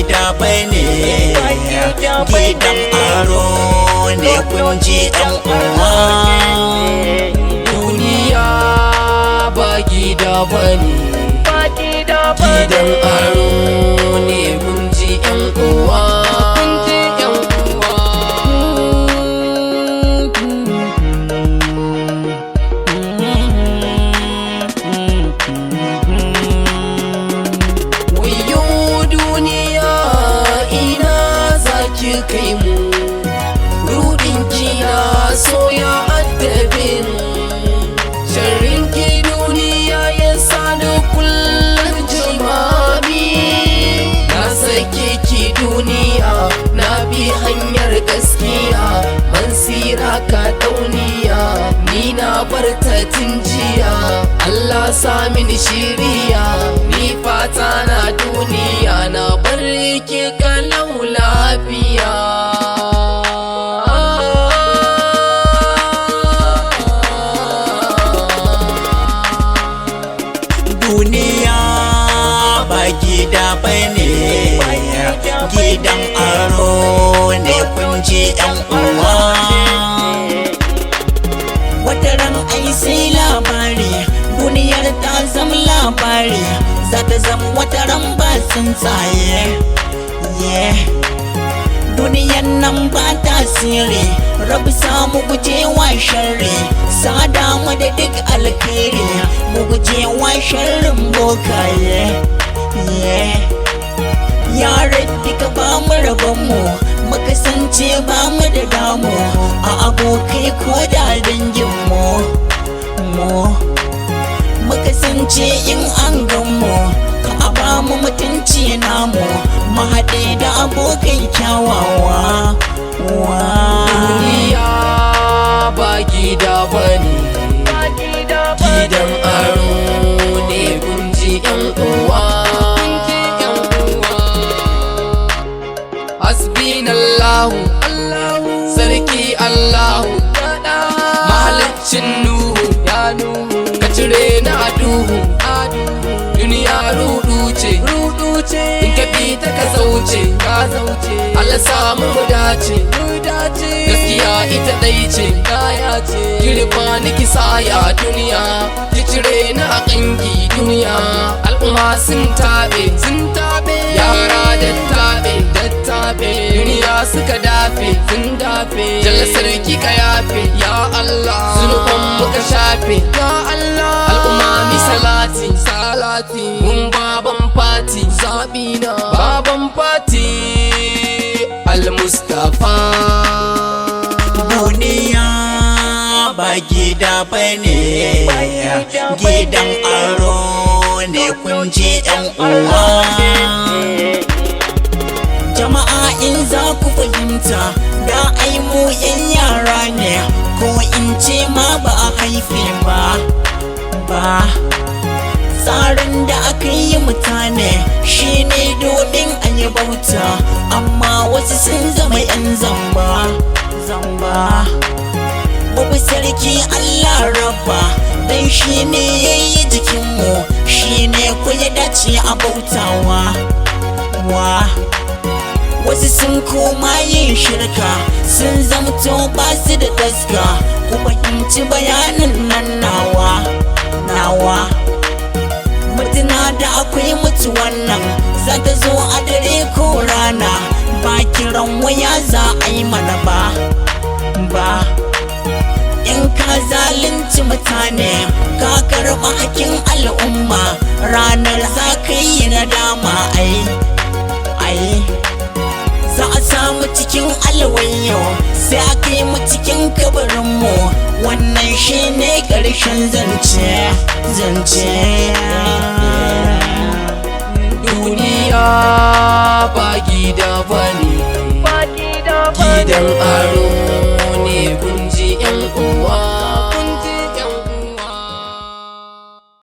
gida bane, gidan aro ne kun ji ɗan uwa. Duniya ba gida bane, gidan aro ne kun ji ƴan uwa. Kai mu rudin kina so ya addabe mu, sharrin ki duniya ya sani kullum jimami. Na sake ki duniya na bi hanyar gaskiya, mansira ka dauniya ni na bar ta tun jiya. Allah sa min shiriya ni fata na duniya na bar ki kalau lafiya. Duniya ba gida bane, gidan aro ne kun ji ɗan uwa. Wataran ai sai labari, duniyar ta zama labari, za ta zama wataran ba tsuntsaye. Duniyan nan ba tasiri, rabu samu gujewa sharri, sada mu da duk alkhairi, mu gujewa sharrin bokaye. Ya rabbi ka ba mu rabon mu, mu kasance ba mu da damu a abokai ko da dangin mu kasance in an gan mu ka ba mu mutunci namu, mu haɗe da abokai kyawawa. Duniya ba gida bane, gidan aro ne kun ji ƴan uwa. Hasbinallahu, sarki Allahu, mahaliccin Nuhu, ka cire na duhu. Duniya rudu ce, in ka bi ta ka zauce. Allah samu mu dace, gaskiya ita ɗai ce. Kirba ni ki saya duniya, ki cire na a ƙangi duniya. Al'umma sun taɓe, yara dattaɓe, duniya suka dafe, jalla sarki ka yafe. Ya Allah, zunuban muka shafe. Ya Allah, al'umma mi salati, mun baban fati, zaɓina baban fati al-Mustafa. Duniya ba gida bane, gidan aro ne kun ji ɗan uwa. Jama'a in za ku fahimta, da ai mu yan yara ne, ko in ce ma ba a haife ba. Tsarin da aka yi mutane shine domin an yi bauta, amma wasu sun zama yan zamba. Babu sarki Allah rabba, dan shi ne ya yi jikinmu, shi ne ku ya dace a bautawa. Wasu sun koma yin shirka, sun zamto ba su da taska, ku fahimci bayanin nan nawa. Mutuna da akwai mutuwan nan, za ta zo a dare ko rana, ba kiran waya za a yi mana ba. In ka zalunci mutane, ka karɓa hakkin al'umma, ranar za ka yi nadama. Ai za a samu cikin alwayo, sai a kai mu cikin kabarinmu, wannan shi ne ƙarshen zance. Duniya ba gida bane, gidan aro